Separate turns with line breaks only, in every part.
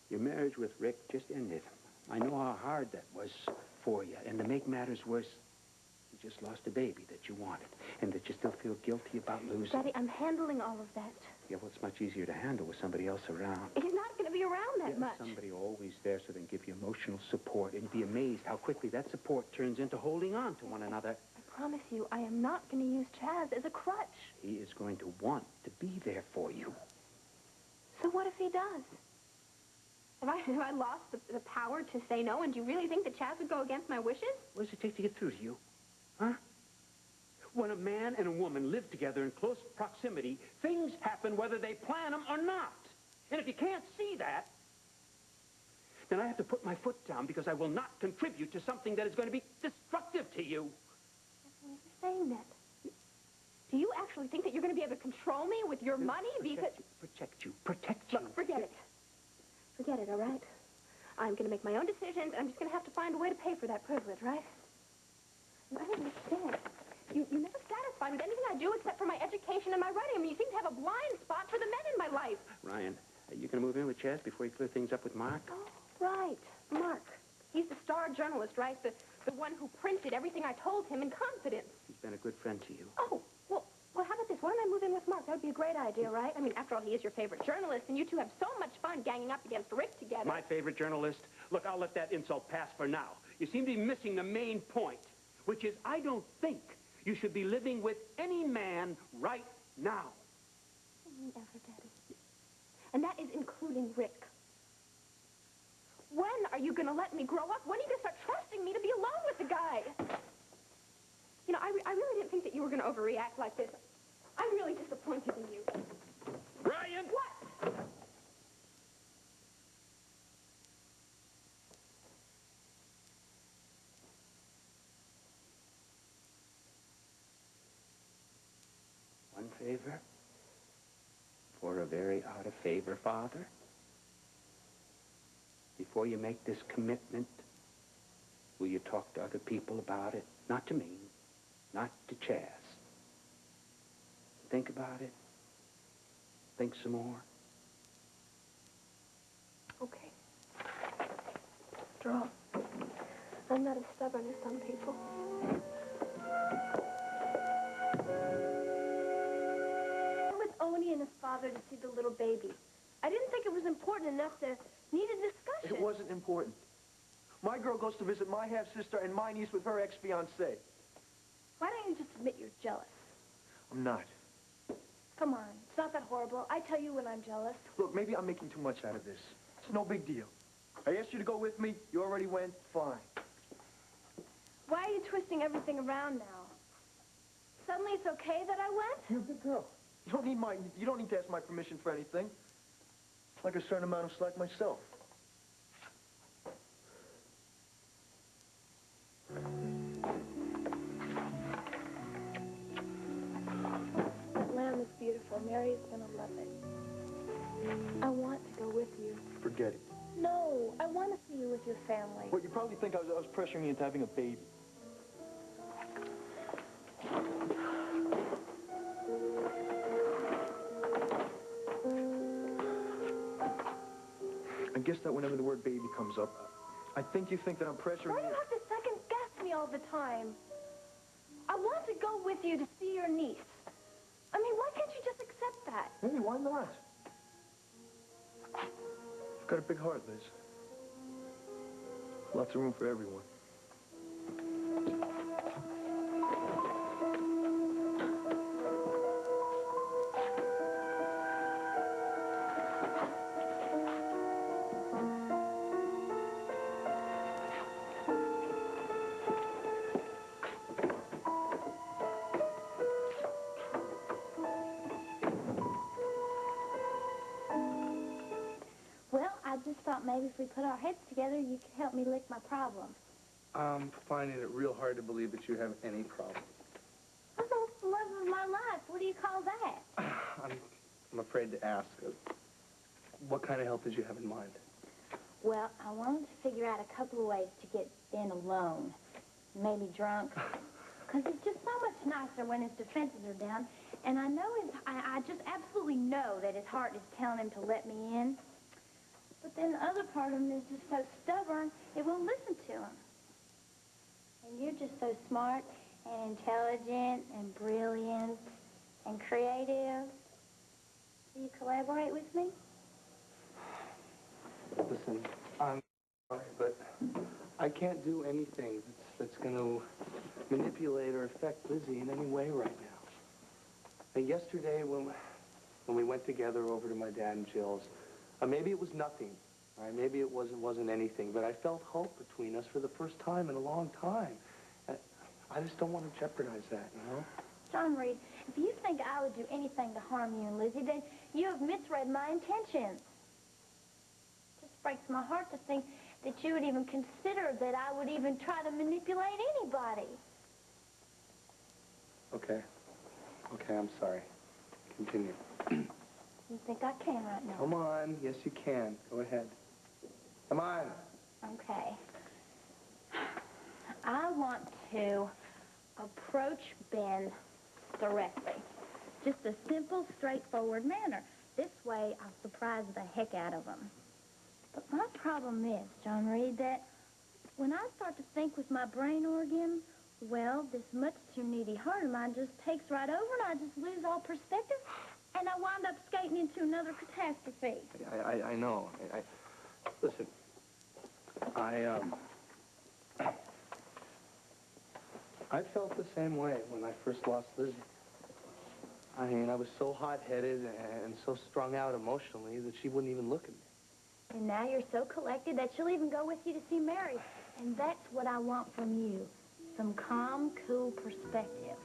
Your marriage with Rick just ended. I know how hard that was for you. And to make matters worse, you just lost a baby that you wanted and that you still feel guilty about losing.
Daddy, I'm handling all of that.
Yeah, well, it's much easier to handle with somebody else around.
He's not going to be around that much.
Somebody always there so they can give you emotional support and be amazed how quickly that support turns into holding on to one another.
I promise you, I am not going to use Chaz as a crutch.
He is going to want to be there for you.
So what if he does? Have I lost the power to say no, and do you really think that Chaz would go against my wishes?
What does it take to get through to you? Huh? When a man and a woman live together in close proximity, things happen whether they plan them or not. And if you can't see that, then I have to put my foot down because I will not contribute to something that is going to be destructive to you.
You're saying that. Do you actually think that you're going to be able to control me with your money?
Protect you.
Look, forget it. Forget it, all right? I'm going to make my own decisions, and I'm just going to have to find a way to pay for that privilege, right? I don't understand. You're never satisfied with anything I do except for my education and my writing. I mean, you seem to have a blind spot for the men in my life.
Ryan, are you going to move in with Chaz before you clear things up with Mark?
Oh, right. Mark. He's the star journalist, right? The one who printed everything I told him in confidence.
He's been a good friend to you.
Oh, well, how about this? Why don't I move in with Mark? That would be a great idea, right? I mean, after all, he is your favorite journalist, and you two have so much fun ganging up against Rick together.
My favorite journalist? Look, I'll let that insult pass for now. You seem to be missing the main point, which is I don't think you should be living with any man right now.
Never, Daddy. And that is including Rick. When are you going to let me grow up? When are you going to start trusting me to be alone with the guy? You know, I really didn't think that you were going to overreact like this. I'm really disappointed in you.
Ryan!
What?
One favor for a very out-of-favor father. Before you make this commitment, will you talk to other people about it? Not to me, not to Chaz. Think about it. Think some more.
Okay. After all, I'm not as stubborn as some people. With Oni and his father to see the little baby. I didn't think it was important enough to need a discussion.
It wasn't important. My girl goes to visit my half-sister and my niece with her ex-fiancé.
Why don't you just admit you're jealous?
I'm not.
Come on, it's not that horrible. I tell you when I'm jealous.
Look, maybe I'm making too much out of this. It's no big deal. I asked you to go with me. You already went. Fine.
Why are you twisting everything around now? Suddenly it's okay that I went?
You're a big girl. You don't need to ask my permission for anything. Like a certain amount of slack myself.
That lamb is beautiful. Mary's gonna love it. I want to go with you.
Forget it.
No, I want to see you with your family.
Well, you probably think I was pressuring you into having a baby. I guess that whenever the word baby comes up, I think you think that I'm pressuring
Why do
you.
you have to second-guess me all the time? I want to go with you to see your niece. I mean, why can't you just accept that?
Hey, why not? You've got a big heart, Liz. Lots of room for everyone.
Well, I just thought maybe if we put our heads together, you could help me lick my problems.
I'm finding it real hard to believe that you have any problem.
Oh, the love of my life. What do you call that?
I'm afraid to ask. What kind of help did you have in mind?
Well, I wanted to figure out a couple of ways to get Ben alone. Maybe drunk. Because it's just so much nicer when his defenses are down. And I know I just absolutely know that his heart is telling him to let me in.
But then the other part of him is just so stubborn, it won't listen to him. And you're just so smart and intelligent and brilliant and creative. Will you collaborate with me?
Listen, I'm sorry, but I can't do anything that's going to manipulate or affect Lizzie in any way right now. And yesterday, when we went together over to my dad and Jill's, maybe it was nothing, all right? Maybe it wasn't anything, but I felt hope between us for the first time in a long time. I just don't want to jeopardize that, you know?
John Reed, if you think I would do anything to harm you and Lizzie, then you have misread my intentions. It just breaks my heart to think that you would even consider that I would even try to manipulate anybody.
Okay. Okay, I'm sorry. Continue.
You think I can right now?
Come on. Yes, you can. Go ahead. Come on.
Okay. I want to approach Ben directly. Just a simple, straightforward manner. This way, I'll surprise the heck out of him. But my problem is, John Reed, that when I start to think with my brain organ, well, this much too needy heart of mine just takes right over and I just lose all perspective and I wind up skating into another catastrophe.
I know. Listen, I felt the same way when I first lost Lizzie. I mean, I was so hot-headed and so strung out emotionally that she wouldn't even look at me.
And now you're so collected that she'll even go with you to see Mary. And that's what I want from you. Some calm, cool perspective.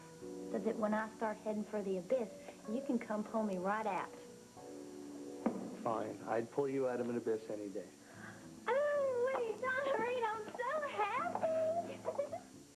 So that when I start heading for the abyss, you can come pull me right out.
Fine. I'd pull you out of an abyss any day.